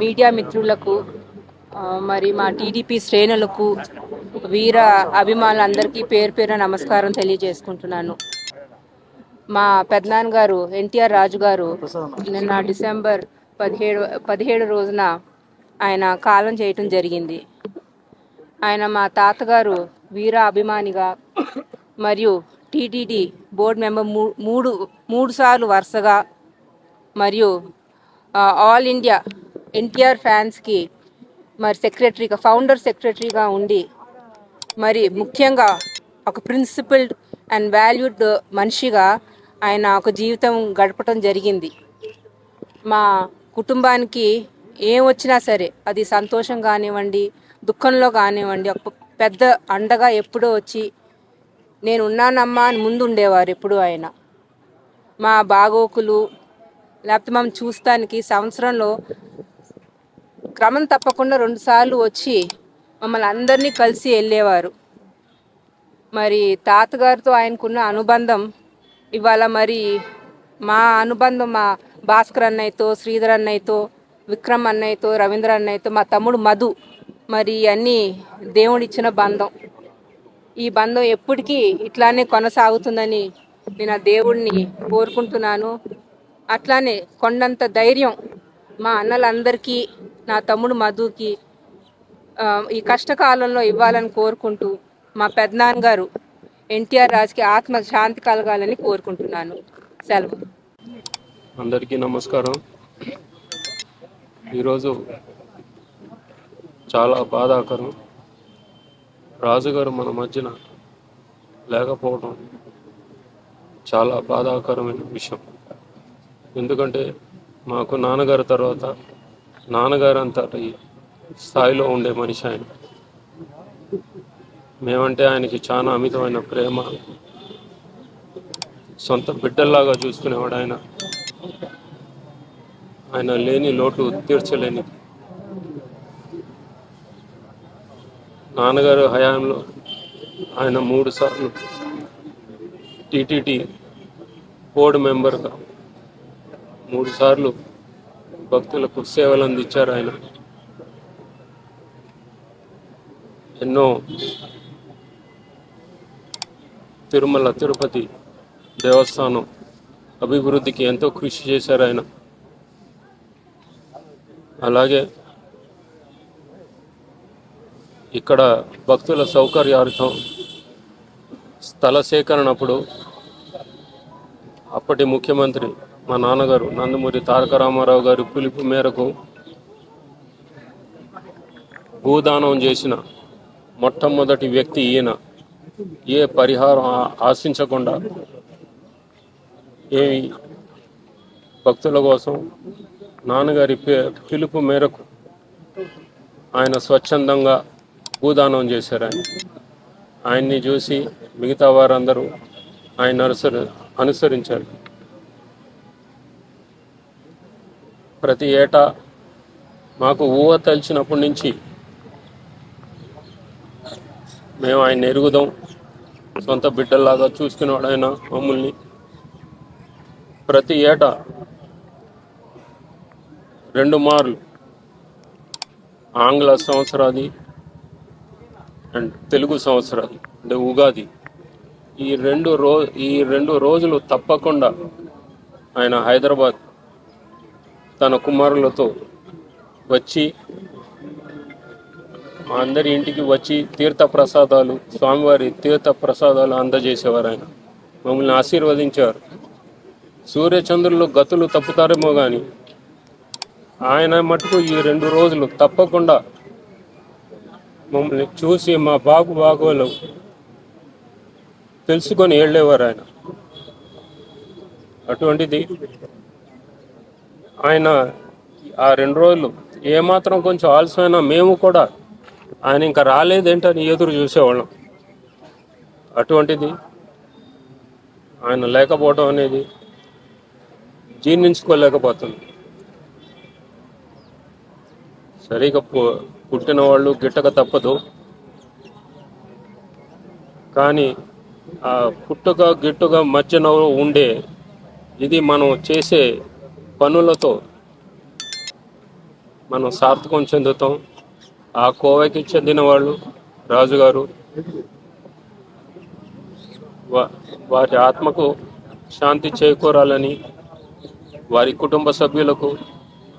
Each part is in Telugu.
మీడియా మిత్రులకు మరి మా టీడీపీ శ్రేణులకు వీర అభిమానులందరికీ పేరు పేరున నమస్కారం తెలియజేసుకుంటున్నాను. మా పెద్దనాన్న గారు ఎన్టీఆర్ రాజు గారు నిన్న డిసెంబర్ 17 రోజున ఆయన కాలం చేయటం జరిగింది. ఆయన మా తాతగారు వీర అభిమానిగా మరియు టీటీడీ బోర్డు మెంబర్ మూడు సార్లు వరుసగా మరియు ఆల్ ఇండియా ఎన్టీఆర్ ఫ్యాన్స్కి మరి సెక్రటరీగా ఫౌండర్ సెక్రటరీగా ఉండి మరి ముఖ్యంగా ఒక ప్రిన్సిపల్డ్ అండ్ వాల్యూడ్ మనిషిగా ఆయన ఒక జీవితం గడపటం జరిగింది. మా కుటుంబానికి ఏం వచ్చినా సరే అది సంతోషం కానివ్వండి, దుఃఖంలో కానివ్వండి, ఒక పెద్ద అండగా ఎప్పుడూ వచ్చి నేను ఉన్నానమ్మా అని ముందు ఉండేవారు. ఎప్పుడు ఆయన మా బాగోకులు లేకపోతే మనం చూస్తానికి సంవత్సరంలో క్రమం తప్పకుండా 2 సార్లు వచ్చి మమ్మల్ని అందరినీ కలిసి వెళ్ళేవారు. మరి తాతగారితో ఆయనకున్న అనుబంధం ఇవాళ మరి మా అనుబంధం మా భాస్కర్ అన్నయ్యతో శ్రీధర్ అన్నయ్యతో విక్రమ్ అన్నయ్యతో, రవీంద్ర అన్నయ్యతో, మా తమ్ముడు మధు, మరి అన్నీ దేవుడిచ్చిన బంధం. ఈ బంధం ఎప్పటికీ ఇట్లానే కొనసాగుతుందని నేను ఆ దేవుడిని కోరుకుంటున్నాను. అట్లానే కొండంత ధైర్యం మా అన్నలందరికీ, నా తమ్ముడు మధుకి ఈ కష్టకాలంలో ఇవ్వాలని కోరుకుంటూ, మా పెద్దనాన్నగారు ఎన్టీఆర్ రాజుకి ఆత్మ శాంతి కలగాలని కోరుకుంటున్నాను. సెలవు. అందరికీ నమస్కారం. ఈరోజు చాలా బాధాకరం. రాజుగారు మన మధ్యన లేకపోవడం చాలా బాధాకరమైన విషయం. ఎందుకంటే మాకు నాన్నగారి తర్వాత నాన్నగారు అంతటి స్థాయిలో ఉండే మనిషి ఆయన. మేమంటే ఆయనకి చాలా అమితమైన ప్రేమ, సొంత బిడ్డల్లాగా చూసుకునేవాడు ఆయన. ఆయన లేని లోటు తీర్చలేని. నాన్నగారు హయాంలో ఆయన 3 సార్లు టీటీటీ బోర్డు మెంబర్గా 3 సార్లు భక్తులకు సేవలు అందించారు. ఆయన ఎన్నో తిరుమల తిరుపతి దేవస్థానం అభివృద్ధికి ఎంతో కృషి చేశారు ఆయన. అలాగే ఇక్కడ భక్తుల సౌకర్యార్థం స్థల సేకరణప్పుడు అప్పటి ముఖ్యమంత్రి మా నాన్నగారు నందమూరి తారక రామారావు గారి పిలుపు మేరకు భూదానం చేసిన మొట్టమొదటి వ్యక్తి ఈయన. ఏ పరిహారం ఆశించకుండా, ఏమి భక్తుల కోసం నాన్నగారి పిలుపు మేరకు ఆయన స్వచ్ఛందంగా భూదానం చేశారు. ఆయన్ని చూసి మిగతా వారందరూ ఆయన అనుసరించారు. ప్రతి ఏటా మాకు ఊహ తెలిసినప్పటి నుంచి మేము ఆయన ఎరుగుదాం, సొంత బిడ్డల్లాగా చూసుకునేవాడు ఆయన మమ్మల్ని. ప్రతి ఏటా 2 మార్లు ఆంగ్ల సంవత్సరాది అండ్ తెలుగు సంవత్సరాది అంటే ఉగాది, ఈ రెండు రోజులు తప్పకుండా ఆయన హైదరాబాద్ తన కుమారులతో వచ్చి మా అందరి ఇంటికి వచ్చి తీర్థప్రసాదాలు, స్వామివారి తీర్థప్రసాదాలు అందజేసేవారు. ఆయన మమ్మల్ని ఆశీర్వదించారు. సూర్యచంద్రులు గతులు తప్పుతారేమో కానీ ఆయన మటుకు ఈ 2 రోజులు తప్పకుండా మమ్మల్ని చూసి మా బాగోలు తెలుసుకొని వెళ్ళేవారు ఆయన. అటువంటిది ఆయన ఆ 2 రోజులు ఏమాత్రం కొంచెం ఆలస్యమైనా మేము కూడా ఆయన ఇంకా రాలేదేంటని ఎదురు చూసేవాళ్ళం. అటువంటిది ఆయన లేకపోవడం అనేది జీర్ణించుకోలేకపోతుంది. సరిగా పుట్టిన వాళ్ళు గిట్టక తప్పదు, కానీ ఆ పుట్టుక గిట్టుక మధ్యన ఉండే ఇది మనం చేసే పనులతో మనం సార్థకం చెందుతాం. ఆ కోవకి చెందిన వాళ్ళు రాజుగారు, వారి ఆత్మకు శాంతి చేకూరాలని, వారి కుటుంబ సభ్యులకు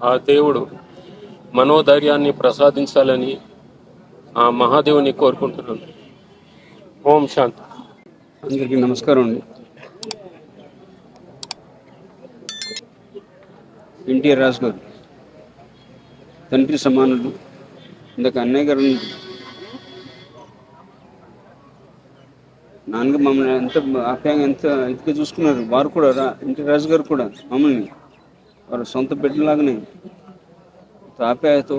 ఆ దేవుడు మనోధైర్యాన్ని ప్రసాదించాలని ఆ మహాదేవుని కోరుకుంటున్నాను. ఓం శాంతి. అందరికీ నమస్కారం అండి. ఎన్టీఆర్ రాజు గారు తండ్రి సమానులు. ఇందాక అన్నయ్య గారు నాన్నగా మమ్మల్ని ఎంత ఆప్యాయంగా ఎంత ఇదిగా చూసుకున్నారు. వారు కూడా ఎన్టీఆర్ రాజు గారు కూడా మమ్మల్ని వారు సొంత బిడ్డలాగానే ఆప్యాయతో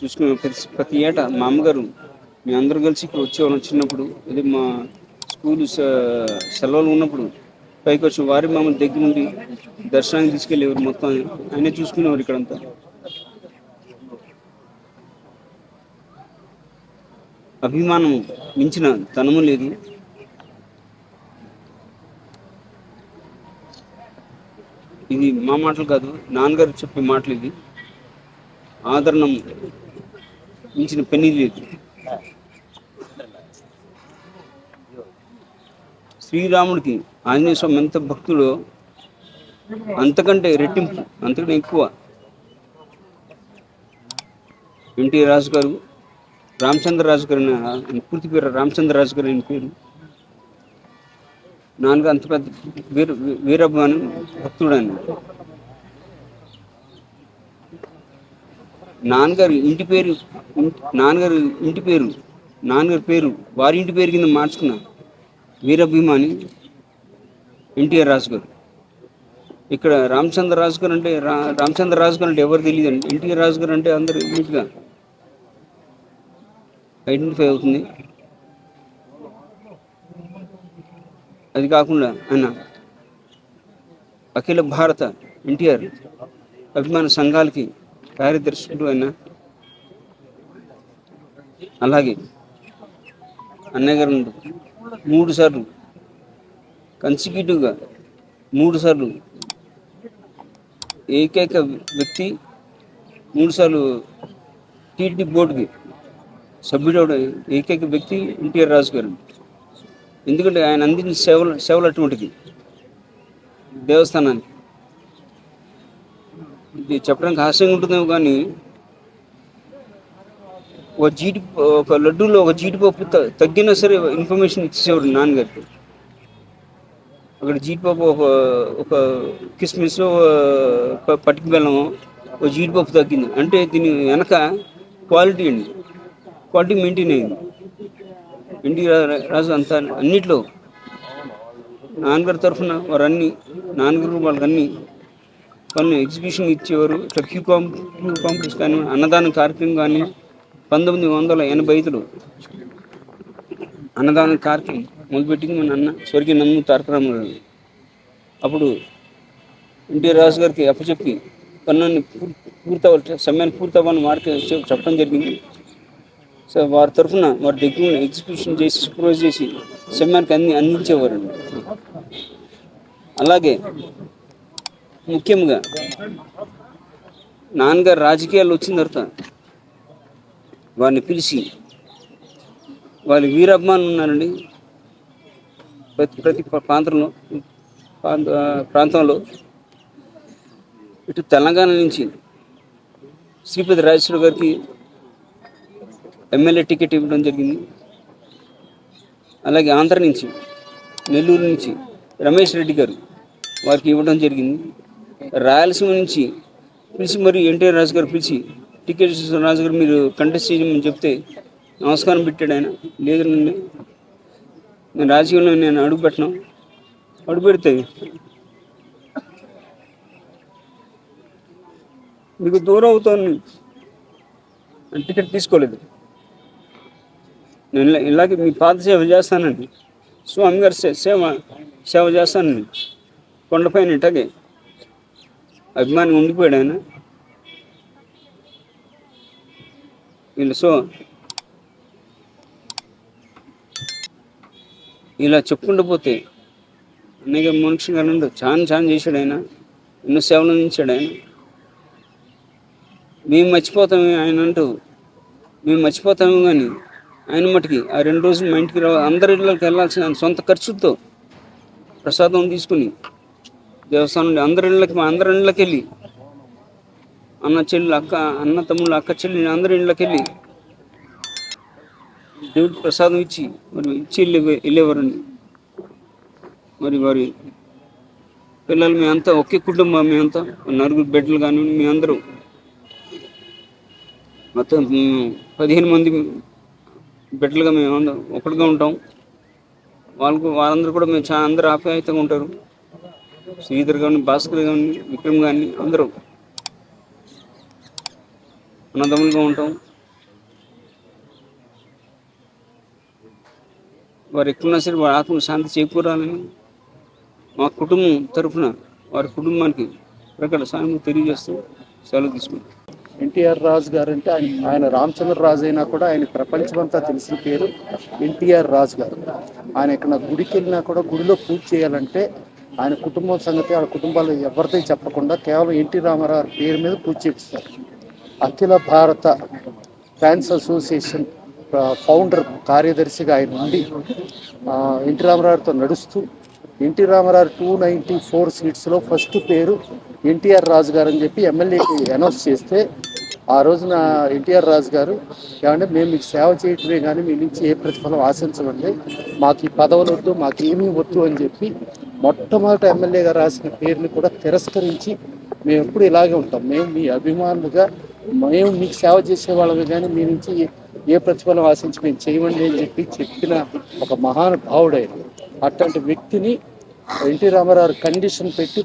చూసుకునే ప్రతి ఏటా మా అమ్మగారు మేము అందరూ కలిసి ఇక్కడ వచ్చేవాళ్ళం. చిన్నప్పుడు ఇది మా స్కూల్ సెలవులు ఉన్నప్పుడు పైకి వచ్చి వారి మమ్మల్ని దగ్గర నుండి దర్శనానికి తీసుకెళ్ళేవారు. మొత్తం ఆయనే చూసుకునేవారు. ఇక్కడంతా అభిమానం మించిన తనము లేదు. ఇది మా మాటలు కాదు, నాన్నగారు చెప్పే మాటలు ఇది. ఆదరణ మించిన పెన్నీ లేదు. శ్రీరాముడికి ఆంజనేయ స్వామి ఎంత భక్తుడో అంతకంటే రెట్టింపు, అంతకంటే ఎక్కువ ఎన్టీఆర్ రాజు గారు, రామచంద్రరాజు గారు, పూర్తి పేరు రామచంద్రరాజు గారు ఆయన పేరు. నాన్నగారు అంత పెద్ద వీరభిమాని భక్తుడు ఆయన. నాన్నగారు ఇంటి పేరు, నాన్నగారి పేరు వారి ఇంటి పేరు కింద మార్చుకున్న వీరాభిమాని ఎన్టీఆర్ రాజు గారు. ఇక్కడ రామచంద్రరాజు గారు అంటే రామచంద్రరాజు గారు అంటే ఎవరు తెలియదు అండి. ఎన్టీఆర్ రాజు గారు అంటే అందరూ నీట్గా ఐడెంటిఫై అవుతుంది. అది కాకుండా ఆయన అఖిల భారత ఎన్టీఆర్ అభిమాన సంఘాలకి కార్యదర్శుడు ఆయన. అలాగే అన్నయ్య గారు 3 సార్లు కన్సిక్యూటివ్గా 3 సార్లు ఏకైక వ్యక్తి 3 సార్లు టీటీడీ బోర్డుకి సభ్యుడు ఏకైక వ్యక్తి ఎన్టీఆర్ రాజు గారు. ఎందుకంటే ఆయన అందించిన సేవలు అటువంటిది దేవస్థానానికి. ఇది చెప్పడానికి హాస్యంగా ఉంటుందేమో కానీ ఒక లడ్డూలో ఒక జీడిపప్పు తగ్గినా సరే ఇన్ఫర్మేషన్ ఇచ్చేసేవాడు నాన్నగారికి. అక్కడ జీడిపప్పు ఒక కిస్మిస్, పటికి బెల్లము, ఒక జీడిపప్పు తగ్గింది అంటే దీని వెనక క్వాలిటీ అండి, క్వాలిటీ మెయింటైన్ అయింది. ఎన్టీఆర్ రాజు అంతా అన్నిట్లో నాన్నగారి తరఫున నాన్నగారు వాళ్ళకన్నీ కొన్ని ఎగ్జిబిషన్ ఇచ్చేవారు. ఇట్లా క్యూ కాంప్లెక్స్ కానీ, అన్నదానం కార్యక్రమం కానీ 1985లో అన్నదానం కార్యక్రమం మొదలుపెట్టింది మన అన్న స్వర్గీయ నందమూరి తారక రామారావు. అప్పుడు ఎన్టీఆర్ రాజు గారికి అప్పచెప్పి పనులన్నీ సమయాన్ని పూర్తవ్వాలని వారికి చెప్పడం జరిగింది. సో వారి తరఫున వారి దగ్గర ఎగ్జిబిషన్ చేసి సూపర్వైజ్ చేసి సమయానికి అందించేవారండి. అలాగే ముఖ్యంగా నాన్నగారు రాజకీయాల్లో వచ్చిన తర్వాత వారిని పిలిచి వాళ్ళ వీరాభిమానులు ఉన్నారండి. ప్రతి ప్రాంతంలో ఇటు తెలంగాణ నుంచి శ్రీపతి రాజేశ్వర గారికి ఎమ్మెల్యే టికెట్ ఇవ్వడం జరిగింది. అలాగే ఆంధ్ర నుంచి, నెల్లూరు నుంచి రమేష్ రెడ్డి గారు వారికి ఇవ్వడం జరిగింది. రాయలసీమ నుంచి పిలిచి మరి ఎన్టీఆర్ రాజు గారు పిలిచి టికెట్ రాజు గారు మీరు కంటెస్ట్ చేయమని చెప్తే నమస్కారం పెట్టాడు ఆయన. లేదండి నేను రాజకీయంలో నేను అడుగు పెడితే మీకు దూరం అవుతాను, టికెట్ తీసుకోలేదు. నేను ఇలాగే మీ పాద సేవ చేస్తానండి, స్వామి గారి సేవ చేస్తానండి. కొండపైన ఇట్లాగే అభిమాని ఉండిపోయాడు ఆయన. సో ఇలా చెప్పుకుంటూ పోతే అనేక మనుషులు గారు చాలా చేశాడు ఆయన. ఎన్నో సేవలు అందించాడు ఆయన. మేము మర్చిపోతాము కానీ ఆయన మటుకి ఆ 2 రోజులు మా ఇంటికి అందరి ఇళ్ళకి వెళ్ళాల్సిన ఆయన సొంత ఖర్చుతో ప్రసాదం తీసుకుని దేవస్థానం నుండి అందరి ఇళ్ళకి వెళ్ళి అన్న తమ్ముళ్ళు అక్క చెల్లి అందరి ఇళ్ళకి వెళ్ళి దేవుడికి ప్రసాదం ఇచ్చి వెళ్ళేవారండి. మరి వారి పిల్లలు మేమంతా ఒకే కుటుంబం, మేమంతా 4 బిడ్డలు కానీ మేమందరూ మొత్తం 15 మంది బిడ్డలుగా మేము ఒకటిగా ఉంటాం. వారందరూ కూడా మేము చాలా అందరూ ఆప్యాయతగా ఉంటారు. శ్రీధర్ కానీ, భాస్కర్ కానీ, విక్రమ్ కానీ అందరూ అన్నదమ్ములుగా ఉంటాం. వారు ఎక్కువన్నా సరే వారి ఆత్మ శాంతి చేకూరాలని మా కుటుంబం తరఫున వారి కుటుంబానికి ప్రకట సాయం తెలియజేస్తూ సెలవు తీసుకుంటాం. ఎన్టీఆర్ రాజు గారు అంటే ఆయన రామచంద్ర రాజు అయినా కూడా ఆయన ప్రపంచమంతా తెలిసిన పేరు ఎన్టీఆర్ రాజు గారు. ఆయన ఎక్కడ గుడికి వెళ్ళినా కూడా గుడిలో పూజ చేయాలంటే ఆయన కుటుంబం సంగతి వాళ్ళ కుటుంబాలు ఎవరితో చెప్పకుండా కేవలం ఎన్టీ రామారావు పేరు మీద పూజ చేపిస్తారు. అఖిల భారత ఫ్యాన్స్ అసోసియేషన్ ఫౌండర్ కార్యదర్శిగా ఆయన ఉండి ఎన్టీ రామారావుతో నడుస్తూ ఎన్టీ రామారావు 294 సీట్స్లో ఫస్ట్ పేరు ఎన్టీఆర్ రాజు గారు అని చెప్పి ఎమ్మెల్యేకి అనౌన్స్ చేస్తే ఆ రోజున ఎన్టీఆర్ రాజు గారు ఏమంటే మేము మీకు సేవ చేయటమే కానీ మీ నుంచి ఏ ప్రతిఫలం ఆశించమండి, మాకు ఈ పదవులు వద్దు, మాకు ఏమీ వద్దు అని చెప్పి మొట్టమొదట ఎమ్మెల్యేగా రాసిన పేరుని కూడా తిరస్కరించి మేము ఎప్పుడు ఇలాగే ఉంటాం, మేము మీ అభిమానులుగా మేము మీకు సేవ చేసేవాళ్ళమే కానీ మీ నుంచి ఏ ప్రతిఫలం ఆశించి మేము చేయమండి అని చెప్పిన ఒక మహానుభావుడు ఆయన. అట్లాంటి వ్యక్తిని ఎన్టీ రామారావు కండిషన్ పెట్టి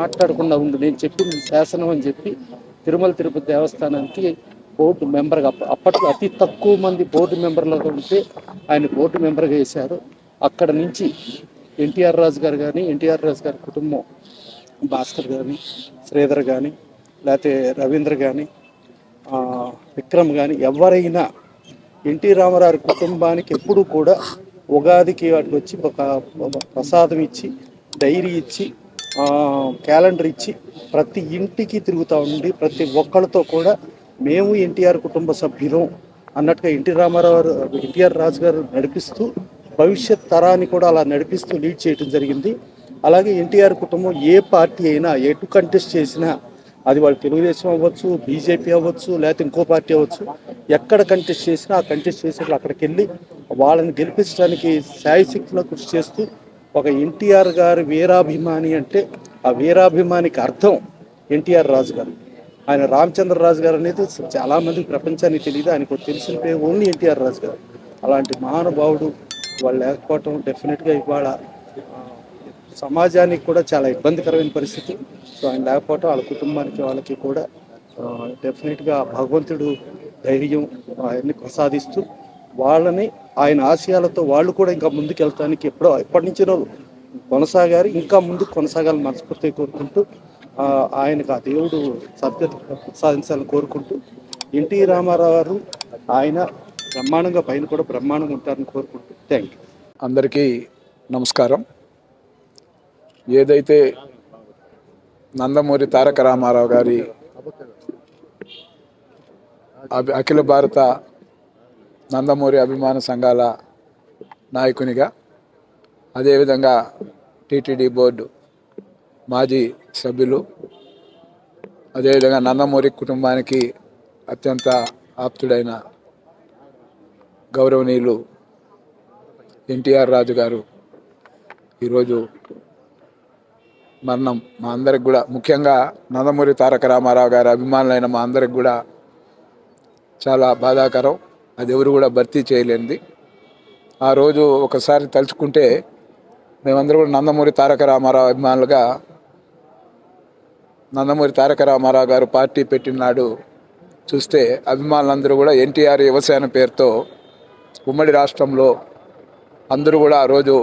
మాట్లాడకుండా ఉండు, నేను చెప్పింది శాసనం అని చెప్పి తిరుమల తిరుపతి దేవస్థానానికి బోర్డు మెంబర్గా అప్పట్లో అతి తక్కువ మంది బోర్డు మెంబర్లుగా ఉంటే ఆయన బోర్డు మెంబర్గా వేశారు. అక్కడ నుంచి ఎన్టీఆర్ రాజు గారు కానీ ఎన్టీఆర్ రాజు గారి కుటుంబం భాస్కర్ కానీ శ్రీధర్ కానీ లేకపోతే రవీంద్ర కానీ విక్రమ్ కానీ ఎవరైనా ఎన్టీ రామారావు కుటుంబానికి ఎప్పుడూ కూడా ఉగాదికి వాటికి వచ్చి ఒక ప్రసాదం ఇచ్చి డైరీ ఇచ్చి క్యాలెండర్ ఇచ్చి ప్రతి ఇంటికి తిరుగుతూ ఉండి ప్రతి ఒక్కరితో కూడా మేము ఎన్టీఆర్ కుటుంబ సభ్యులం అన్నట్టుగా ఎన్టీఆర్ రాజు గారు నడిపిస్తూ భవిష్యత్ తరాన్ని కూడా అలా నడిపిస్తూ లీడ్ చేయడం జరిగింది. అలాగే ఎన్టీఆర్ కుటుంబం ఏ పార్టీ అయినా ఎటు కంటెస్ట్ చేసినా అది వాళ్ళు తెలుగుదేశం అవ్వచ్చు, బీజేపీ అవ్వచ్చు, లేకపోతే ఇంకో పార్టీ అవ్వచ్చు, ఎక్కడ కంటెస్ట్ చేసినా ఆ కంటెస్ట్ చేసేట్లు అక్కడికి వెళ్ళి వాళ్ళని గెలిపించడానికి శాయశక్తిలో కృషి చేస్తూ ఒక ఎన్టీఆర్ గారు వీరాభిమాని అంటే ఆ వీరాభిమానికి అర్థం ఎన్టీఆర్ రాజు గారు. ఆయన రామచంద్ర రాజు గారు అనేది చాలామంది ప్రపంచానికి తెలియదు, ఆయనకు తెలిసిన పేరు ఓన్లీ ఎన్టీఆర్ రాజు గారు. అలాంటి మహానుభావుడు వాళ్ళు లేకపోవటం డెఫినెట్గా ఇవాళ సమాజానికి కూడా చాలా ఇబ్బందికరమైన పరిస్థితి. సో ఆయన లేకపోవటం వాళ్ళ కుటుంబానికి వాళ్ళకి కూడా డెఫినెట్గా భగవంతుడు ధైర్యం అవన్నీ ప్రసాదిస్తూ వాళ్ళని ఆయన ఆశయాలతో వాళ్ళు కూడా ఇంకా ముందుకు వెళ్తానికి ఎప్పటి నుంచో కొనసాగారు, ఇంకా ముందుకు కొనసాగాలని మనస్ఫూర్తిగా కోరుకుంటూ ఆయనకు ఆ దేవుడు సద్గతి ప్రసాదించాలని కోరుకుంటూ ఎన్టీ రామారావు గారు ఆయన బ్రహ్మాండంగా పైన కూడా బ్రహ్మాండంగా ఉంటారని కోరుకుంటూ థ్యాంక్ యూ. అందరికీ నమస్కారం. ఏదైతే నందమూరి తారక రామారావు గారి అఖిల భారత నందమూరి అభిమాన సంఘాల నాయకునిగా, అదేవిధంగా టీటీడీ బోర్డు మాజీ సభ్యులు, అదేవిధంగా నందమూరి కుటుంబానికి అత్యంత ఆప్తుడైన గౌరవనీయులు ఎన్టీఆర్ రాజు గారు ఈరోజు మరణం మా అందరికి కూడా, ముఖ్యంగా నందమూరి తారక రామారావు గారి అభిమానులైన మా అందరికి కూడా చాలా బాధాకరం. అది ఎవరు కూడా భర్తీ చేయలేనిది. ఆ రోజు ఒకసారి తలుచుకుంటే మేమందరూ కూడా నందమూరి తారక రామారావు అభిమానులుగా, నందమూరి తారక రామారావు గారు పార్టీ పెట్టిన నాడు చూస్తే అభిమానులందరూ కూడా ఎన్టీఆర్ యువసేన పేరుతో ఉమ్మడి రాష్ట్రంలో అందరూ కూడా ఆ రోజు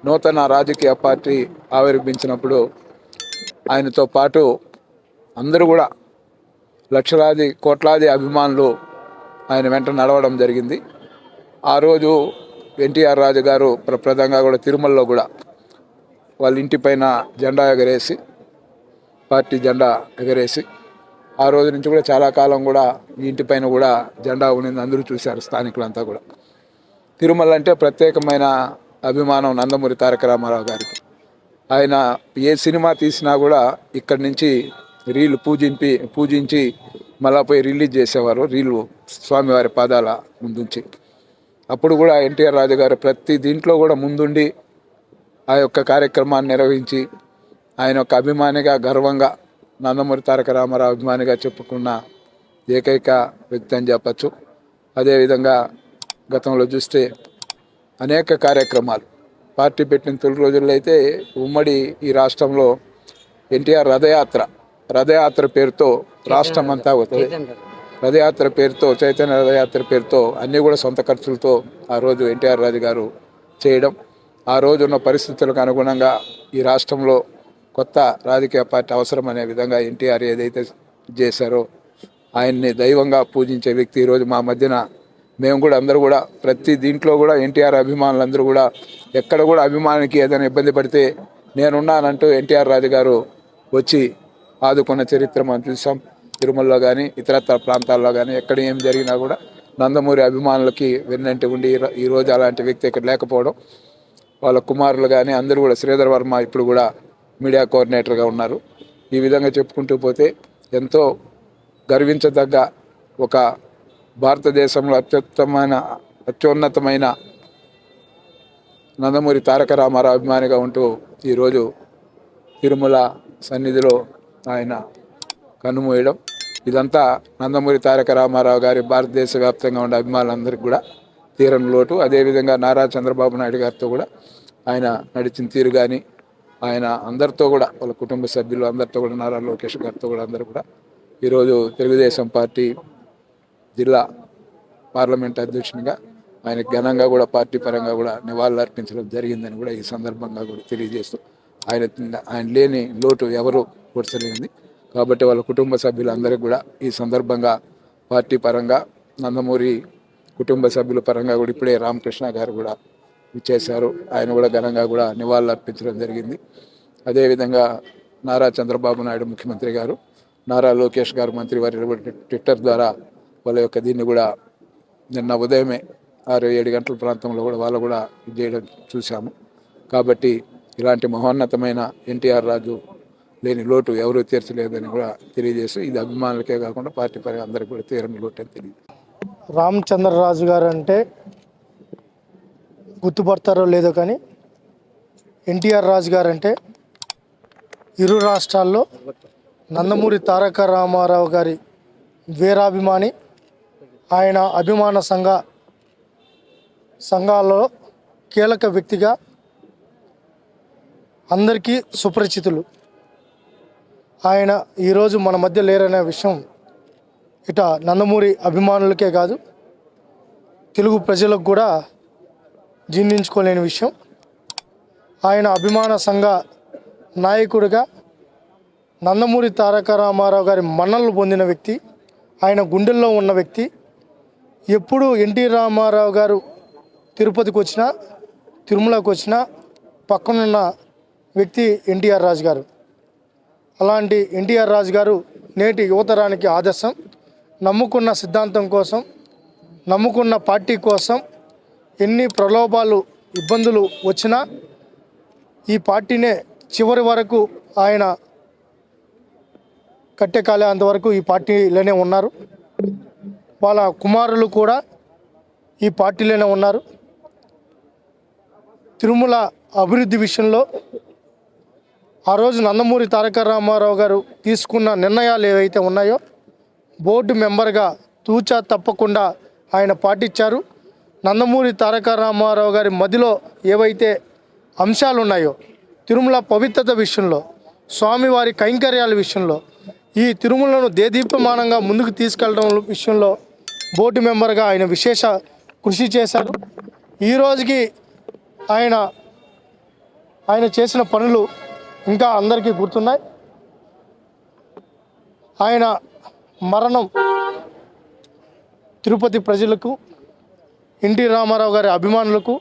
నూతన రాజకీయ పార్టీ ఆవిర్భించినప్పుడు ఆయనతో పాటు అందరూ కూడా లక్షలాది కోట్లాది అభిమానులు ఆయన వెంట నడవడం జరిగింది. ఆ రోజు ఎన్టీఆర్ రాజు గారు ప్రప్రదంగా కూడా తిరుమలలో కూడా వాళ్ళ ఇంటిపైన జెండా ఎగరేసి, పార్టీ జెండా ఎగరేసి, ఆ రోజు నుంచి కూడా చాలా కాలం కూడా ఈ ఇంటిపైన కూడా జెండా ఉండింది, అందరూ చూశారు స్థానికులంతా కూడా. తిరుమల అంటే ప్రత్యేకమైన అభిమానం నందమూరి తారక రామారావు గారికి. ఆయన ఏ సినిమా తీసినా కూడా ఇక్కడి నుంచి రీలు పూజించి మళ్ళా పోయి రిలీజ్ చేసేవారు, రీలు స్వామివారి పాదాల ముందుంచి. అప్పుడు కూడా ఎన్టీఆర్ రాజు గారు ప్రతి దీంట్లో కూడా ముందుండి ఆ యొక్క కార్యక్రమాన్ని నిర్వహించి ఆయన యొక్క అభిమానిగా, గర్వంగా నందమూరి తారక రామారావు అభిమానిగా చెప్పుకున్న ఏకైక వ్యక్తి అని చెప్పచ్చు. అదేవిధంగా గతంలో చూస్తే అనేక కార్యక్రమాలు పార్టీ పెట్టిన తొలి రోజుల్లో అయితే ఉమ్మడి ఈ రాష్ట్రంలో ఎన్టీఆర్ రథయాత్ర పేరుతో రాష్ట్రం అంతా అవుతుంది. రథయాత్ర పేరుతో, చైతన్య రథయాత్ర పేరుతో అన్నీ కూడా సొంత ఖర్చులతో ఆ రోజు ఎన్టీఆర్ రాజు గారు చేయడం, ఆ రోజు ఉన్న పరిస్థితులకు అనుగుణంగా ఈ రాష్ట్రంలో కొత్త రాజకీయ పార్టీ అవసరం అనే విధంగా ఎన్టీఆర్ ఏదైతే చేశారో ఆయన్ని దైవంగా పూజించే వ్యక్తి ఈరోజు మా మధ్యన మేము కూడా అందరూ కూడా ప్రతి దీంట్లో కూడా ఎన్టీఆర్ అభిమానులందరూ కూడా ఎక్కడ కూడా అభిమానికి ఏదైనా ఇబ్బంది పడితే నేనున్నానంటూ ఎన్టీఆర్ రాజు గారు వచ్చి ఆదుకున్న చరిత్ర మనం చూసాం. తిరుమలలో కానీ ఇతరత్ర ప్రాంతాల్లో కానీ ఎక్కడ ఏం జరిగినా కూడా నందమూరి అభిమానులకి వెన్నంటి ఉండి ఈరోజు అలాంటి వ్యక్తి ఇక్కడ లేకపోవడం, వాళ్ళ కుమారులు కానీ అందరూ కూడా, శ్రీధర్ వర్మ ఇప్పుడు కూడా మీడియా కోఆర్డినేటర్గా ఉన్నారు. ఈ విధంగా చెప్పుకుంటూ పోతే ఎంతో గర్వించదగ్గ ఒక భారతదేశంలో అత్యున్నతమైన నందమూరి తారక రామారావు అభిమానిగా ఉంటూ ఈరోజు తిరుమల సన్నిధిలో ఆయన కన్నుమూయడం, ఇదంతా నందమూరి తారక రామారావు గారి భారతదేశ వ్యాప్తంగా ఉండే అభిమానులందరికీ కూడా తీరని లోటు. అదేవిధంగా నారా చంద్రబాబు నాయుడు గారితో కూడా ఆయన నడిచిన తీరు కానీ, ఆయన అందరితో కూడా, వాళ్ళ కుటుంబ సభ్యులు అందరితో కూడా, నారా లోకేష్ గారితో కూడా అందరూ కూడా ఈరోజు తెలుగుదేశం పార్టీ జిల్లా పార్లమెంట్ అధ్యక్షునిగా ఆయన ఘనంగా కూడా పార్టీ పరంగా కూడా నివాళులు అర్పించడం జరిగిందని కూడా ఈ సందర్భంగా కూడా తెలియజేస్తూ, ఆయన లేని లోటు ఎవరు కూర్చలేనిది. కాబట్టి వాళ్ళ కుటుంబ సభ్యులందరికీ కూడా ఈ సందర్భంగా పార్టీ పరంగా, నందమూరి కుటుంబ సభ్యుల పరంగా కూడా ఇప్పుడే రామకృష్ణ గారు కూడా ఇచ్చేశారు. ఆయన కూడా ఘనంగా కూడా నివాళులు అర్పించడం జరిగింది. అదేవిధంగా నారా చంద్రబాబు నాయుడు ముఖ్యమంత్రి గారు, నారా లోకేష్ గారు మంత్రివారి ట్విట్టర్ ద్వారా వాళ్ళ యొక్క దీన్ని కూడా నిన్న ఉదయమే 6-7 గంటల ప్రాంతంలో కూడా వాళ్ళు కూడా ఇది చేయడం చూశాము. కాబట్టి ఇలాంటి మహోన్నతమైన ఎన్టీఆర్ రాజు లేని లోటు ఎవరూ తీర్చలేదని కూడా తెలియజేస్తూ, ఇది అభిమానులకే కాకుండా పార్టీ పరంగా అందరికీ కూడా తీరని లోటు అని తెలియదు. రామచంద్రరాజు గారు అంటే గుర్తుపడతారో లేదో కానీ ఎన్టీఆర్ రాజు గారు అంటే ఇరు రాష్ట్రాల్లో నందమూరి తారక రామారావు గారి వీరాభిమాని. ఆయన అభిమాన సంఘాల్లో కీలక వ్యక్తిగా అందరికీ సుపరిచితులు. ఆయన ఈరోజు మన మధ్య లేరనే విషయం ఇట నందమూరి అభిమానులకే కాదు, తెలుగు ప్రజలకు కూడా జీర్ణించుకోలేని విషయం. ఆయన అభిమాన సంఘ నాయకుడిగా నందమూరి తారక రామారావు గారి మన్ననలు పొందిన వ్యక్తి, ఆయన గుండెల్లో ఉన్న వ్యక్తి. ఎప్పుడు ఎన్టీ రామారావు గారు తిరుపతికి వచ్చినా, తిరుమలకు వచ్చినా పక్కనున్న వ్యక్తి ఎన్టీఆర్ రాజు గారు. అలాంటి ఎన్టీఆర్ రాజు గారు నేటి యువతరానికి ఆదర్శం. నమ్ముకున్న సిద్ధాంతం కోసం, నమ్ముకున్న పార్టీ కోసం ఎన్ని ప్రలోభాలు, ఇబ్బందులు వచ్చినా ఈ పార్టీనే చివరి వరకు ఆయన కట్టెకాలే అంతవరకు ఈ పార్టీలోనే ఉన్నారు. వాళ్ళ కుమారులు కూడా ఈ పార్టీలోనే ఉన్నారు. తిరుమల అభివృద్ధి విషయంలో ఆ రోజు నందమూరి తారక రామారావు గారు తీసుకున్న నిర్ణయాలు ఏవైతే ఉన్నాయో బోర్డు మెంబర్గా తూచా తప్పకుండా ఆయన పాటించారు. నందమూరి తారక రామారావు గారి మదిలో ఏవైతే అంశాలు ఉన్నాయో తిరుమల పవిత్రత విషయంలో, స్వామివారి కైంకర్యాల విషయంలో, ఈ తిరుమలను దేదీప్యమానంగా ముందుకు తీసుకెళ్ళడం విషయంలో బోర్డు మెంబర్గా ఆయన విశేష కృషి చేశారు. ఈ రోజుకి ఆయన చేసిన పనులు ఇంకా అందరికీ గుర్తున్నాయి. ఆయన మరణం తిరుపతి ప్రజలకు, ఎన్టీ రామారావు గారి అభిమానులకు,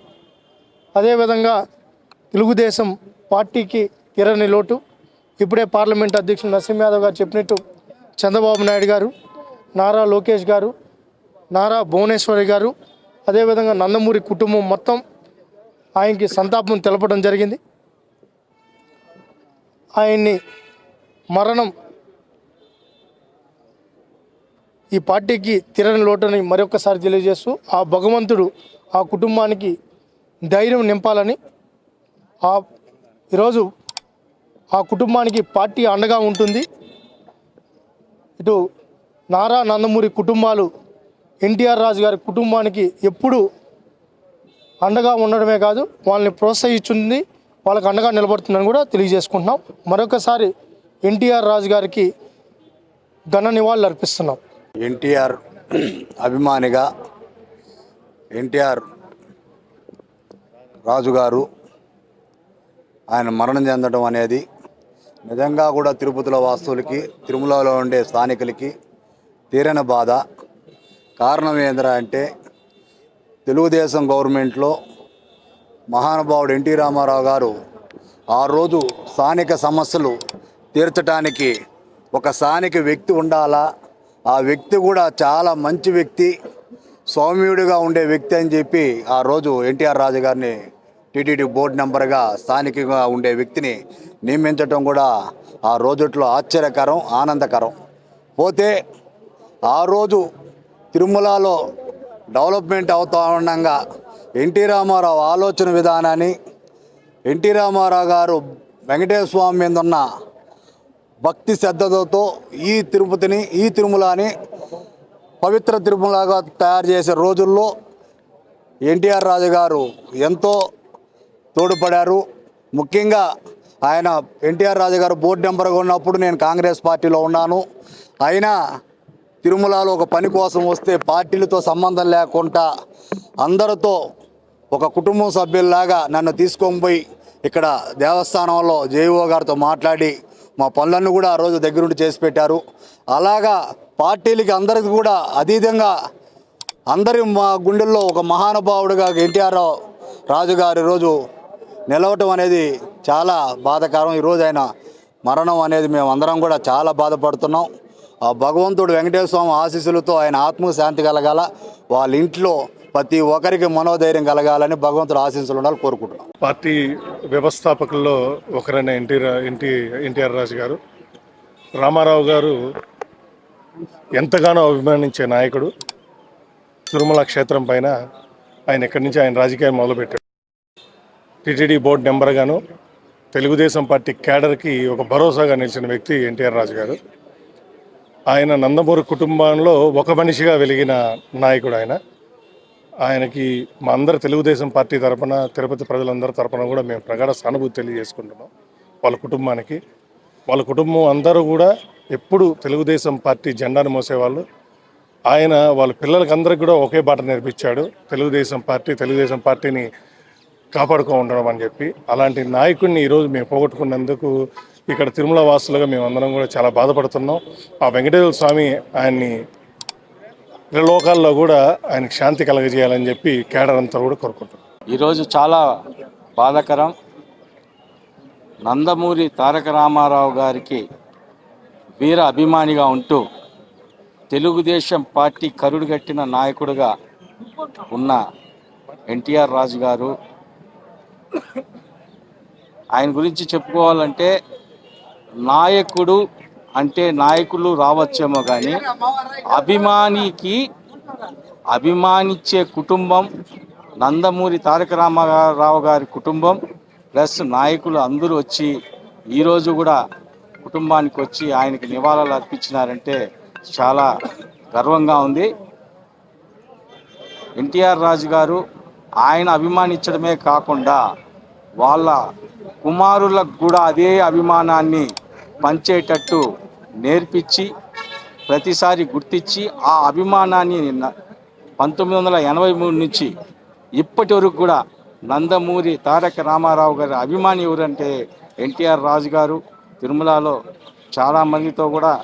అదేవిధంగా తెలుగుదేశం పార్టీకి తీరని లోటు. ఇప్పుడే పార్లమెంట్ అధ్యక్షుడు నరసింహ యాదవ్ గారు చెప్పినట్టు చంద్రబాబు నాయుడు గారు, నారా లోకేష్ గారు, నారా భువనేశ్వరి గారు, అదేవిధంగా నందమూరి కుటుంబం మొత్తం ఆయనకి సంతాపం తెలపడం జరిగింది. ఆయన్ని మరణం ఈ పార్టీకి తీరని లోటని మరొకసారి తెలియజేస్తూ, ఆ భగవంతుడు ఆ కుటుంబానికి ధైర్యం నింపాలని, ఈరోజు ఆ కుటుంబానికి పార్టీ అండగా ఉంటుంది. ఇటు నారా నందమూరి కుటుంబాలు ఎన్టీఆర్ రాజు గారి కుటుంబానికి ఎప్పుడు అండగా ఉండడమే కాదు, వాళ్ళని ప్రోత్సహిస్తుంది, వాళ్ళకి అండగా నిలబడుతుందని కూడా తెలియజేసుకుంటున్నాం. మరొకసారి ఎన్టీఆర్ రాజు గారికి ఘన నివాళులు అర్పిస్తున్నాం. ఎన్టీఆర్ అభిమానిగా ఎన్టీఆర్ రాజు గారు ఆయన మరణం చెందడం అనేది నిజంగా కూడా తిరుపతిలో వాస్తువులకి, తిరుమలలో ఉండే స్థానికులకి తీరని బాధ. కారణం ఏంద్రా అంటే తెలుగుదేశం గవర్నమెంట్లో మహానుభావుడు ఎన్టీ రామారావు గారు ఆ రోజు స్థానిక సమస్యలు తీర్చడానికి ఒక స్థానిక వ్యక్తి ఉండాలా, ఆ వ్యక్తి కూడా చాలా మంచి వ్యక్తి, సౌమ్యుడిగా ఉండే వ్యక్తి అని చెప్పి ఆ రోజు ఎన్టీఆర్ రాజు గారిని టీటీడీ బోర్డు మెంబర్గా స్థానికంగా ఉండే వ్యక్తిని నియమించడం కూడా ఆ రోజుట్లో ఆశ్చర్యకరం, ఆనందకరం. పోతే ఆ రోజు తిరుమలలో డెవలప్మెంట్ అవుతా ఉండగా ఎన్టీ రామారావు ఆలోచన విధానాన్ని, ఎన్టీ రామారావు గారు వెంకటేశ్వర స్వామి మీద ఉన్న భక్తి శ్రద్ధతో ఈ తిరుపతిని, ఈ తిరుమలని పవిత్ర తిరుమలగా తయారు చేసే రోజుల్లో ఎన్టీఆర్ రాజు గారు ఎంతో తోడ్పడారు. ముఖ్యంగా ఆయన ఎన్టీఆర్ రాజు గారు బోర్డు మెంబర్గా ఉన్నప్పుడు నేను కాంగ్రెస్ పార్టీలో ఉన్నాను. అయినా తిరుమలలో ఒక పని కోసం వస్తే పార్టీలతో సంబంధం లేకుండా అందరితో ఒక కుటుంబం సభ్యుల్లాగా నన్ను తీసుకొని పోయి ఇక్కడ దేవస్థానంలో జేఈఓ గారితో మాట్లాడి మా పనులన్నీ కూడా ఆ రోజు దగ్గరుండి చేసి పెట్టారు. అలాగా పార్టీలకి అందరికీ కూడా అతీతంగా అందరి మా గుండెల్లో ఒక మహానుభావుడిగా ఎన్టీఆర్ రాజు గారు ఈరోజు నిలవటం అనేది చాలా బాధాకరం. ఈరోజు ఆయన మరణం అనేది మేము అందరం కూడా చాలా బాధపడుతున్నాం. ఆ భగవంతుడు వెంకటేశ్వర స్వామి ఆశీస్సులతో ఆయన ఆత్మకు శాంతి కలగాల, వాళ్ళ ఇంట్లో ప్రతి ఒక్కరికి మనోధైర్యం కలగాలని భగవంతుడు ఆశీస్సులు ఉండాలని కోరుకుంటున్నాం. పార్టీ వ్యవస్థాపకుల్లో ఒకరైన ఎన్టీఆర్ రాజు గారు, రామారావు గారు ఎంతగానో అభిమానించే నాయకుడు. తిరుమల క్షేత్రం పైన ఆయన ఎక్కడి నుంచి ఆయన రాజకీయం మొదలుపెట్టాడు. టీటీడీ బోర్డు మెంబర్గాను తెలుగుదేశం పార్టీ క్యాడర్కి ఒక భరోసాగా నిలిచిన వ్యక్తి ఎన్టీఆర్ రాజు గారు. ఆయన నందమూరి కుటుంబంలో ఒక మనిషిగా వెలిగిన నాయకుడు ఆయనకి మా అందరు తెలుగుదేశం పార్టీ తరఫున, తిరుపతి ప్రజలందరి తరఫున కూడా మేము ప్రగాఢ సానుభూతి తెలియజేసుకుంటున్నాం. వాళ్ళ కుటుంబానికి, వాళ్ళ కుటుంబం అందరూ కూడా ఎప్పుడు తెలుగుదేశం పార్టీ జెండాను మోసేవాళ్ళు. ఆయన వాళ్ళ పిల్లలకి అందరికీ కూడా ఒకే బాట నేర్పించాడు, తెలుగుదేశం పార్టీని కాపాడుకో ఉండడం అని చెప్పి. అలాంటి నాయకుడిని ఈరోజు మేము పోగొట్టుకున్నందుకు ఇక్కడ తిరుమల వాసులుగా మేము అందరం కూడా చాలా బాధపడుతున్నాం. ఆ వెంకటేశ్వర స్వామి ఆయన్ని లోకాల్లో కూడా ఆయనకు శాంతి కలగజేయాలని చెప్పి కేడర్ అంతా కూడా కోరుకుంటున్నాం. ఈరోజు చాలా బాధాకరం. నందమూరి తారక రామారావు గారికి వీర అభిమానిగా ఉంటూ తెలుగుదేశం పార్టీ కరుడుగట్టిన నాయకుడిగా ఉన్న ఎన్టీఆర్ రాజు గారు, ఆయన గురించి చెప్పుకోవాలంటే నాయకుడు అంటే నాయకులు రావచ్చేమో కానీ అభిమానించే కుటుంబం నందమూరి తారక రామారావు గారి కుటుంబం ప్లస్ నాయకులు అందరూ వచ్చి ఈరోజు కూడా కుటుంబానికి వచ్చి ఆయనకి నివాళులు అర్పించినారంటే చాలా గర్వంగా ఉంది. ఎన్టీఆర్ రాజు గారు ఆయన అభిమానించడమే కాకుండా వాళ్ళ కుమారులకు కూడా అదే అభిమానాన్ని పంచేటట్టు నేర్పించి ప్రతిసారి గుర్తించి ఆ అభిమానాన్ని 1983 నుంచి ఇప్పటి వరకు కూడా నందమూరి తారక రామారావు గారి అభిమాని ఎవరంటే ఎన్టీఆర్ రాజు గారు. తిరుమలలో చాలామందితో కూడా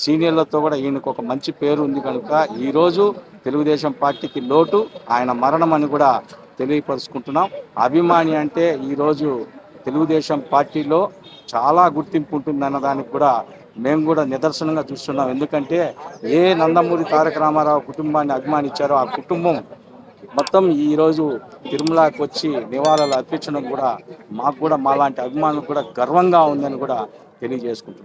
సీనియర్లతో కూడా ఈయనకు ఒక మంచి పేరు ఉంది కనుక ఈరోజు తెలుగుదేశం పార్టీకి లోటు ఆయన మరణం అని కూడా తెలియపరుచుకుంటున్నాం. అభిమాని అంటే ఈరోజు తెలుగుదేశం పార్టీలో చాలా గుర్తింపు ఉంటుందన్న దానికి కూడా మేము కూడా నిదర్శనంగా చూస్తున్నాం. ఎందుకంటే ఏ నందమూరి తారక రామారావు కుటుంబాన్ని అభిమానించారో ఆ కుటుంబం మొత్తం ఈరోజు తిరుమలకి వచ్చి నివాళులు అర్పించడం కూడా మాకు కూడా మాలాంటి అభిమానులకు కూడా గర్వంగా ఉందని కూడా తెలియజేసుకుంటున్నాం.